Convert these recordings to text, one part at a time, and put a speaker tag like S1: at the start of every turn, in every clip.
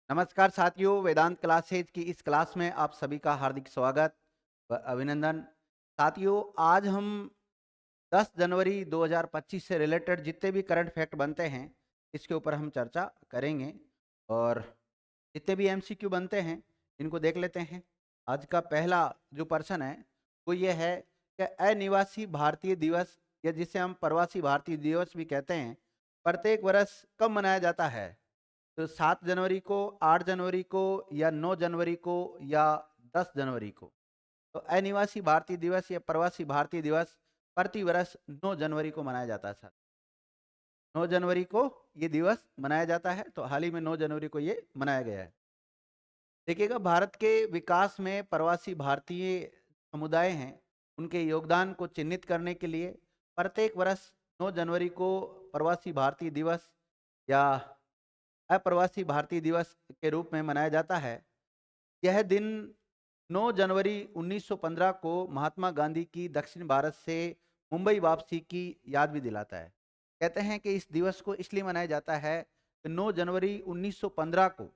S1: नमस्कार साथियों, वेदांत क्लासेज की इस क्लास में आप सभी का हार्दिक स्वागत व अभिनंदन। साथियों, आज हम 10 जनवरी 2025 से रिलेटेड जितने भी करंट फैक्ट बनते हैं, इसके ऊपर हम चर्चा करेंगे और जितने भी एमसीक्यू बनते हैं, इनको देख लेते हैं। आज का पहला जो प्रश्न है, वो ये है कि अनिवासी भारतीय दिवस या जिसे हम प्रवासी भारतीय दिवस भी कहते हैं, प्रत्येक वर्ष कब मनाया जाता है? तो 7 जनवरी को, 8 जनवरी को या 9 जनवरी को या 10 जनवरी को? तो अनिवासी भारतीय दिवस या प्रवासी भारतीय दिवस प्रति वर्ष 9 जनवरी को मनाया जाता है सर। 9 जनवरी को ये दिवस मनाया जाता है, तो हाल ही में 9 जनवरी को ये मनाया गया है। देखिएगा, भारत के विकास में प्रवासी भारतीय समुदाय हैं, उनके योगदान को चिन्हित करने के लिए प्रत्येक वर्ष 9 जनवरी को प्रवासी भारतीय दिवस या अप्रवासी भारतीय दिवस के रूप में मनाया जाता है। यह दिन 9 जनवरी 1915 को महात्मा गांधी की दक्षिण भारत से मुंबई वापसी की याद भी दिलाता है। कहते हैं कि इस दिवस को इसलिए मनाया जाता है कि 9 जनवरी 1915 को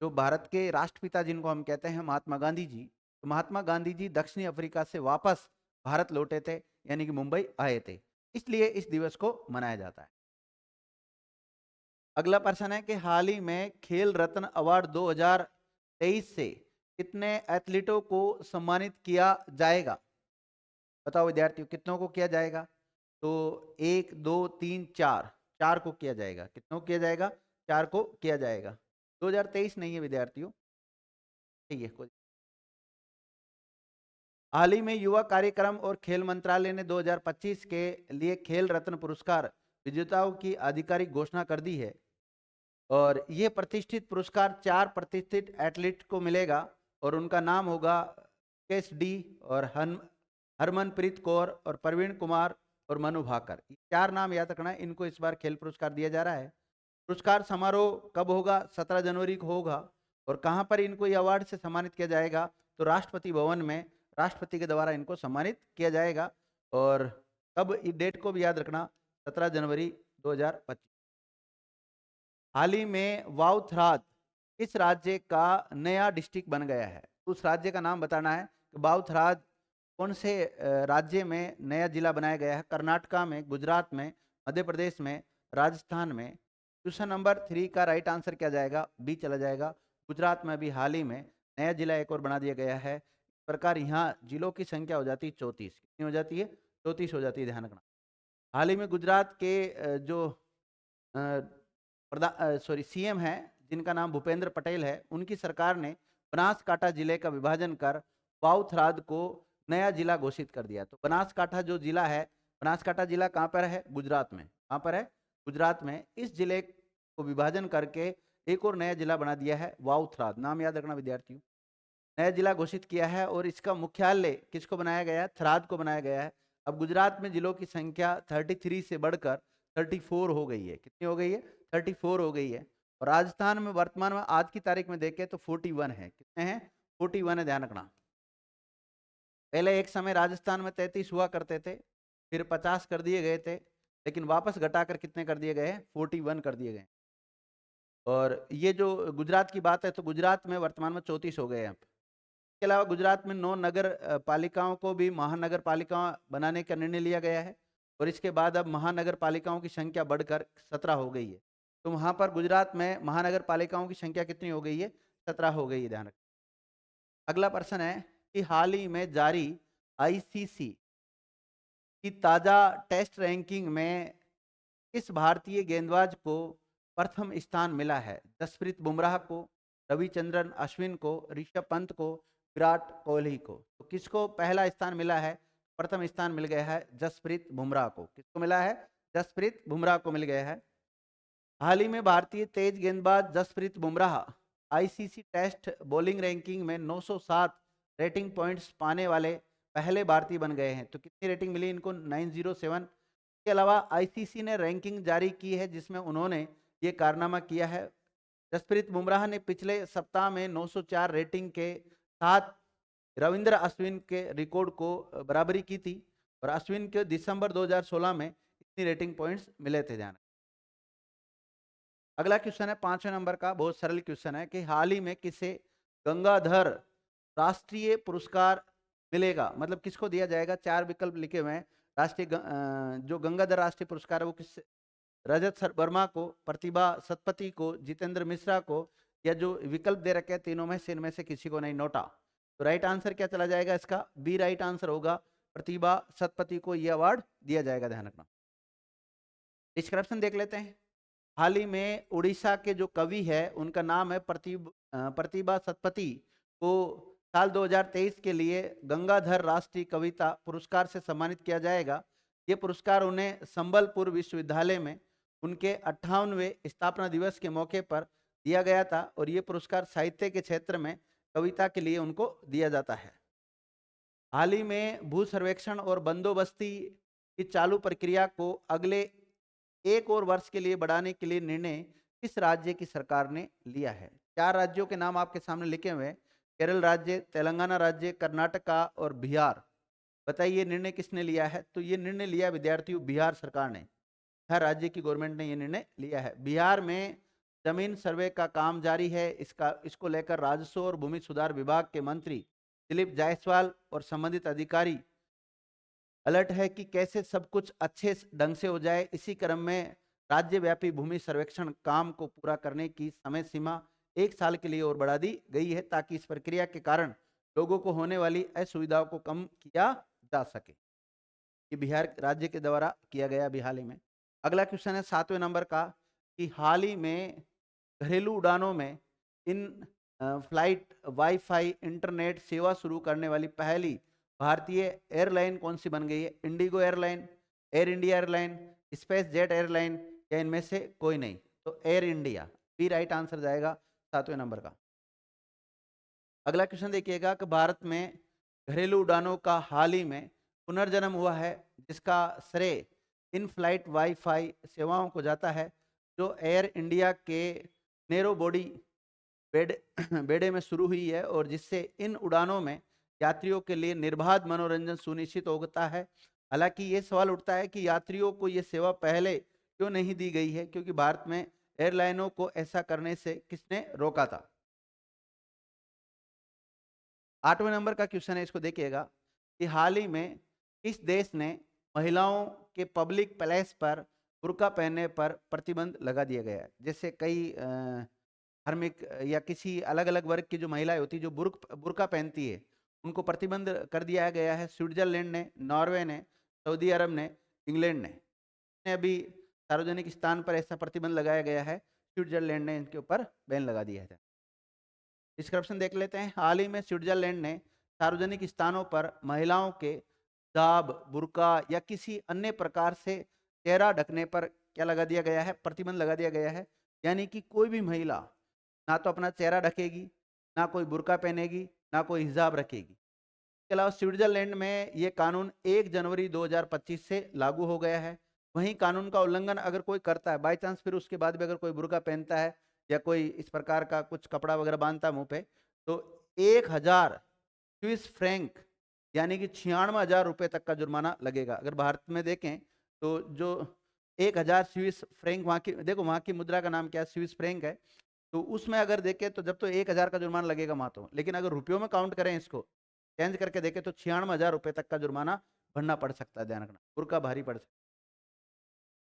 S1: जो भारत के राष्ट्रपिता जिनको हम कहते हैं महात्मा गांधी जी, तो महात्मा गांधी जी दक्षिणी अफ्रीका से वापस भारत लौटे थे, यानी कि मुंबई आए थे, इसलिए इस दिवस को मनाया जाता है। अगला प्रश्न है कि हाल ही में खेल रत्न अवार्ड 2023 से कितने एथलीटों को सम्मानित किया जाएगा? बताओ विद्यार्थियों, कितनों को किया जाएगा? तो 1 2 3 4, 4 को किया जाएगा। कितनों को किया जाएगा? 4 को किया जाएगा। 2023 नहीं है विद्यार्थियों, ठीक है। कोई हाल ही में युवा कार्यक्रम और खेल मंत्रालय ने 2025 के लिए खेल रत्न पुरस्कार विजेताओं की आधिकारिक घोषणा कर दी है और ये प्रतिष्ठित पुरस्कार 4 प्रतिष्ठित एथलीट को मिलेगा और उनका नाम होगा केस डी और हरमनप्रीत कौर और प्रवीण कुमार और मनु भाकर। 4 नाम याद रखना है, इनको इस बार खेल पुरस्कार दिया जा रहा है। पुरस्कार समारोह कब होगा? 17 जनवरी को होगा। और कहाँ पर इनको ये अवार्ड से सम्मानित किया जाएगा? तो राष्ट्रपति भवन में राष्ट्रपति के द्वारा इनको सम्मानित किया जाएगा। और कब, इस डेट को भी याद रखना, 17 जनवरी 2025। हाल ही में वाउथराद किस राज्य का नया डिस्ट्रिक्ट बन गया है? उस राज्य का नाम बताना है कि वाउथराद कौन से राज्य में नया जिला बनाया गया है? कर्नाटका में, गुजरात में, मध्य प्रदेश में, राजस्थान में? क्वेश्चन नंबर 3 का राइट आंसर क्या जाएगा? बी चला जाएगा। गुजरात में अभी हाल ही में नया जिला एक और बना दिया गया है। इस प्रकार यहाँ जिलों की संख्या हो जाती है 34। कितनी हो जाती है? 34 हो जाती है, ध्यान रखना। हाल ही में गुजरात के जो सीएम हैं, जिनका नाम भूपेंद्र पटेल है, उनकी सरकार ने बनासकाठा जिले का विभाजन कर वाउथराद को नया जिला घोषित कर दिया। तो बनासकाठा जो जिला है, बनासकाठा जिला कहाँ पर है? गुजरात में। कहाँ पर है? गुजरात में। इस जिले को विभाजन करके एक और नया जिला बना दिया है, वाउथराद। नाम याद रखना विद्यार्थियों। नया जिला घोषित किया है और इसका मुख्यालय किसको बनाया गया है? थराद को बनाया गया है। अब गुजरात में जिलों की संख्या 33 से बढ़कर 34 हो गई है। कितनी हो गई है? 34 हो गई है। और राजस्थान में वर्तमान में आज की तारीख में देखें तो 41 है। कितने हैं? 41 है, ध्यान रखना। पहले एक समय राजस्थान में 33 हुआ करते थे, फिर 50 कर दिए गए थे, लेकिन वापस घटाकर कितने कर दिए गए हैं? 41 कर दिए गए। और ये जो गुजरात की बात है, तो गुजरात में वर्तमान में 34 हो गए हैं। इसके अलावा गुजरात में 9 नगर पालिकाओं को भी महानगर पालिका बनाने का निर्णय लिया गया है और इसके बाद अब महानगर पालिकाओं की संख्या बढ़कर 17 हो गई है। तो वहाँ पर गुजरात में महानगर पालिकाओं की संख्या कितनी हो गई है? 17 हो गई है, ध्यान रखें। अगला प्रश्न है कि हाल ही में जारी आईसीसी की ताज़ा टेस्ट रैंकिंग में किस भारतीय गेंदबाज को प्रथम स्थान मिला है? जसप्रीत बुमराह को, रविचंद्रन अश्विन को, ऋषभ पंत को, विराट कोहली को? तो किसको पहला स्थान मिला है? प्रथम स्थान मिल गया है जसप्रीत बुमराह को। किसको मिला है? जसप्रीत बुमराह को मिल गया है। हाल ही में भारतीय तेज गेंदबाज Jasprit Bumrah ICC test bowling ranking में 907 रेटिंग पॉइंट्स पाने वाले पहले भारतीय बन गए हैं। तो कितनी रेटिंग मिली इनको? 907। के अलावा आईसीसी ने रैंकिंग जारी की है जिसमें उन्होंने ये कारनामा किया है। जसप्रीत बुमराह ने पिछले सप्ताह में 904 रेटिंग के साथ रविंद्र अश्विन के रिकॉर्ड को बराबरी की थी और अश्विन के दिसंबर 2016 में इतनी रेटिंग पॉइंट्स मिले थे, ध्यान। अगला क्वेश्चन है 5वें नंबर का, बहुत सरल क्वेश्चन है कि हाल ही में किसे गंगाधर राष्ट्रीय पुरस्कार मिलेगा, मतलब किसको दिया जाएगा। 4 विकल्प लिखे हुए हैं। जो गंगाधर राष्ट्रीय पुरस्कार है वो किस, रजत वर्मा को, प्रतिभा सतपथी को, जितेंद्र मिश्रा को, या जो विकल्प दे रखे हैं तीनों में से इनमें से किसी को नहीं, नोटा। तो राइट आंसर क्या चला जाएगा इसका, बी राइट आंसर होगा। प्रतिभा सतपथी को यह अवार्ड दिया जाएगा, ध्यान रखना। डिस्क्रिप्शन देख लेते हैं। हाल ही में उड़ीसा के जो कवि है उनका नाम है प्रतिभा सतपथी को साल 2023 के लिए गंगाधर राष्ट्रीय कविता पुरस्कार से सम्मानित किया जाएगा। ये पुरस्कार उन्हें संबलपुर विश्वविद्यालय में उनके 58वें स्थापना दिवस के मौके पर दिया गया था और ये पुरस्कार साहित्य के क्षेत्र में कविता के लिए उनको दिया जाता है। हाल ही में भू सर्वेक्षण और बंदोबस्ती की चालू प्रक्रिया को अगले 1 और वर्ष के लिए बढ़ाने के लिए निर्णय किस राज्य की सरकार ने लिया है। 4 राज्यों के नाम आपके सामने लिखे हुए हैं, केरल राज्य, तेलंगाना राज्य, कर्नाटका और बिहार। बताइए निर्णय किसने लिया है। तो ये निर्णय लिया विद्यार्थियों बिहार सरकार ने, हर राज्य की गवर्नमेंट ने ये निर्णय लिया है। बिहार में जमीन सर्वे का काम जारी है। इसको लेकर राजस्व और भूमि सुधार विभाग के मंत्री दिलीप जायसवाल और संबंधित अधिकारी अलर्ट है कि कैसे सब कुछ अच्छे ढंग से हो जाए। इसी क्रम में राज्यव्यापी भूमि सर्वेक्षण काम को पूरा करने की समय सीमा 1 साल के लिए और बढ़ा दी गई है ताकि इस प्रक्रिया के कारण लोगों को होने वाली असुविधाओं को कम किया जा सके। ये बिहार राज्य के द्वारा किया गया अभी हाल ही में। अगला क्वेश्चन है 7वें नंबर का कि हाल ही में घरेलू उड़ानों में इन फ्लाइट वाईफाई इंटरनेट सेवा शुरू करने वाली पहली भारतीय एयरलाइन कौन सी बन गई है। IndiGo airline, Air India airline, space jet airline, या इनमें से कोई नहीं। तो Air India, B right answer जाएगा 7वें नंबर का। अगला क्वेश्चन देखिएगा कि भारत में घरेलू उड़ानों का हाल ही में पुनर्जन्म हुआ है जिसका श्रेय इन फ्लाइट वाईफाई सेवाओं को जाता है जो एयर इंडिया के नेरो बॉडी बेड़े में शुरू हुई है और जिससे इन उड़ानों में यात्रियों के लिए निर्बाध मनोरंजन सुनिश्चित होता है। हालांकि ये सवाल उठता है कि यात्रियों को ये सेवा पहले क्यों नहीं दी गई है, क्योंकि भारत में एयरलाइनों को ऐसा करने से किसने रोका था। 8वें नंबर का क्वेश्चन है, इसको देखिएगा कि हाल ही में किस देश ने महिलाओं के पब्लिक प्लेस पर बुर्का पहनने पर प्रतिबंध लगा दिया गया है। जैसे कई धार्मिक या किसी अलग अलग वर्ग की जो महिलाएं होती है जो बुर्का पहनती है उनको प्रतिबंध कर दिया गया है। स्विट्जरलैंड ने, नॉर्वे ने, सऊदी अरब ने, इंग्लैंड ने अभी सार्वजनिक स्थान पर ऐसा प्रतिबंध लगाया गया है। स्विट्जरलैंड ने इनके ऊपर बैन लगा दिया है। डिस्क्रिप्शन देख लेते हैं। हाल ही में स्विट्जरलैंड ने सार्वजनिक स्थानों पर महिलाओं के हिजाब, बुर्का या किसी अन्य प्रकार से चेहरा ढकने पर क्या लगा दिया गया है, प्रतिबंध लगा दिया गया है। यानी कि कोई भी महिला ना तो अपना चेहरा ढकेगी, ना कोई बुर्का पहनेगी, ना कोई हिजाब रखेगी। इसके अलावा स्विट्जरलैंड में ये कानून 1 जनवरी 2025 से लागू हो गया है। वहीं कानून का उल्लंघन अगर कोई करता है बाई चांस, फिर उसके बाद भी अगर कोई बुर्का पहनता है या कोई इस प्रकार का कुछ कपड़ा वगैरह बांधता है मुंह पे, तो 1000 स्विस फ्रैंक यानी कि 96,000 रुपए तक का जुर्माना लगेगा। अगर भारत में देखें तो जो 1000 स्विस फ्रैंक, वहाँ की देखो वहाँ की मुद्रा का नाम क्या है, स्विस फ्रैंक है, तो उसमें अगर देखें तो जब तो 1000 का जुर्माना लगेगा वहाँ तो, लेकिन अगर रुपयों में काउंट करें इसको चेंज करके देखें तो 96,000 रुपए तक का जुर्माना भरना पड़ सकता है। ध्यान रखना, बुर्का भारी पड़ सकता है।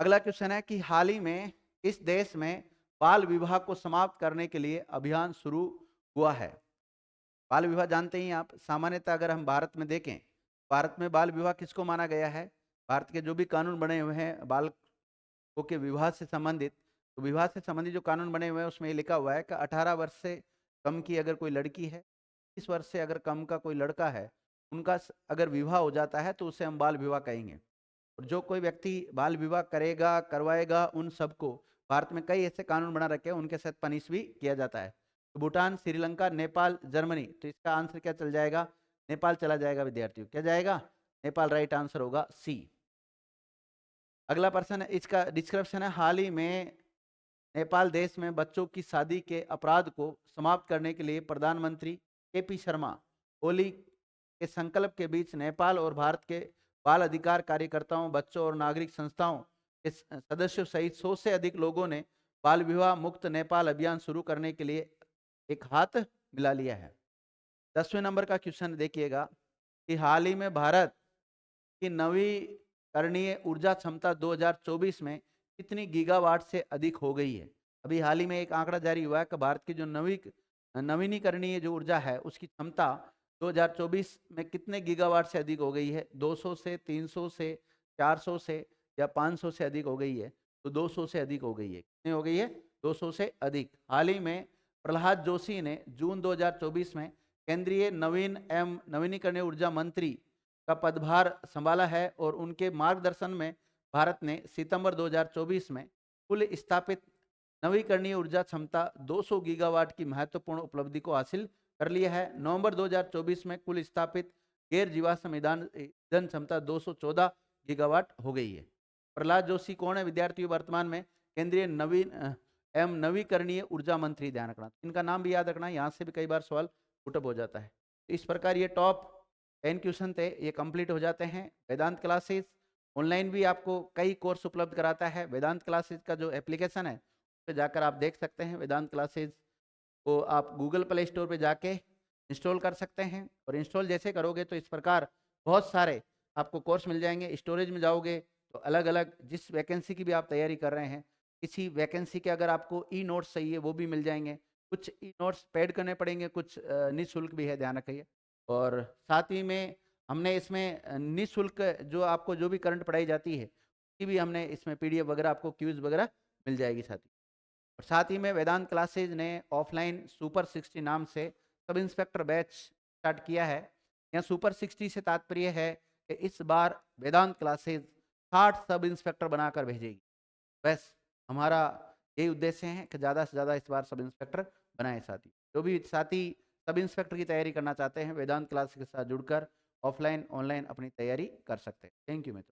S1: अगला क्वेश्चन है कि हाल ही में इस देश में बाल विवाह को समाप्त करने के लिए अभियान शुरू हुआ है। बाल विवाह जानते ही आप, सामान्यतः अगर हम भारत में देखें, भारत में बाल विवाह किसको माना गया है। भारत के जो भी कानून बने हुए हैं बालकों के विवाह से संबंधित, तो विवाह से संबंधित जो कानून बने हुए हैं उसमें ये लिखा हुआ है कि 18 वर्ष से कम की अगर कोई लड़की है, 20 वर्ष से अगर कम का कोई लड़का है, उनका अगर विवाह हो जाता है तो उसे हम बाल विवाह कहेंगे। और जो कोई व्यक्ति बाल विवाह करेगा, करवाएगा, उन सबको भारत में कई ऐसे कानून बना रखे हैं, उनके साथ पनिश भी किया जाता है। तो भूटान, श्रीलंका, नेपाल, जर्मनी, तो इसका आंसर क्या चल जाएगा, नेपाल चला जाएगा विद्यार्थियों। क्या जाएगा, नेपाल राइट आंसर होगा सी। अगला प्रश्न है, इसका डिस्क्रिप्शन है, हाल ही में नेपाल देश में बच्चों की शादी के अपराध को समाप्त करने के लिए प्रधानमंत्री केपी शर्मा ओली के संकल्प के बीच नेपाल और भारत के बाल अधिकार कार्यकर्ताओं, बच्चों और नागरिक संस्थाओं के सदस्यों सहित 100 से अधिक लोगों ने बाल विवाह मुक्त नेपाल अभियान शुरू करने के लिए एक हाथ मिला लिया है। 10वें नंबर का क्वेश्चन देखिएगा कि हाल ही में भारत की नवीकरणीय ऊर्जा क्षमता 2024 में कितनी गीगावाट से अधिक हो गई है। अभी हाल ही में एक आंकड़ा जारी हुआ है कि भारत की जो नवीनीकरणीय जो ऊर्जा है उसकी क्षमता 2024 में कितने गीगावाट से अधिक हो गई है। 200 से, 300 से, 400 से या 500 से अधिक हो गई है। तो 200 से अधिक हो गई है। कितनी हो गई है? 200 से अधिक। हाल ही में प्रहलाद जोशी ने जून 2024 में केंद्रीय नवीन एवं नवीनीकरणीय ऊर्जा मंत्री का पदभार संभाला है और उनके मार्गदर्शन में भारत ने सितंबर 2024 में कुल स्थापित नवीकरणीय ऊर्जा क्षमता 200 गीगावाट की महत्वपूर्ण उपलब्धि को हासिल कर लिया है। नवंबर 2024 में कुल स्थापित गैर जीवाश्म ईंधन क्षमता 214 गीगावाट हो गई है। प्रहलाद जोशी कौन है विद्यार्थी? वर्तमान में केंद्रीय नवीन एवं नवीकरणीय ऊर्जा मंत्री। ध्यान रखना, इनका नाम भी याद रखना, यहाँ से भी कई बार सवाल पुटअप हो जाता है। इस प्रकार ये टॉप 10 क्वेश्चन थे, ये कंप्लीट हो जाते हैं। वेदांत क्लासेस ऑनलाइन भी आपको कई कोर्स उपलब्ध कराता है। वेदांत क्लासेस का जो एप्लीकेशन है उस पर जाकर आप देख सकते हैं। वेदांत क्लासेस को आप गूगल प्ले स्टोर पे जाके इंस्टॉल कर सकते हैं और इंस्टॉल जैसे करोगे तो इस प्रकार बहुत सारे आपको कोर्स मिल जाएंगे। स्टोरेज में जाओगे तो अलग अलग जिस वैकेंसी की भी आप तैयारी कर रहे हैं, किसी वैकेंसी के अगर आपको ई नोट्स चाहिए वो भी मिल जाएंगे। कुछ ई नोट्स पेड करने पड़ेंगे, कुछ निःशुल्क भी है, ध्यान रखिए। और साथ ही में हमने इसमें निःशुल्क जो आपको जो भी करंट पढ़ाई जाती है उसकी भी हमने इसमें पीडीएफ वगैरह आपको क्यूज वगैरह मिल जाएगी साथी। और साथ ही में वेदांत क्लासेज ने ऑफलाइन सुपर 60 नाम से सब इंस्पेक्टर बैच स्टार्ट किया है। यहाँ सुपर 60 से तात्पर्य है कि इस बार वेदांत क्लासेज 60 सब इंस्पेक्टर बनाकर भेजेगी। बस हमारा यही उद्देश्य है कि ज़्यादा से ज़्यादा इस बार सब इंस्पेक्टर बनाए। साथी जो भी साथी सब इंस्पेक्टर की तैयारी करना चाहते हैं वेदांत क्लास के साथ जुड़कर ऑफलाइन ऑनलाइन अपनी तैयारी कर सकते हैं। थैंक यू मित्रों।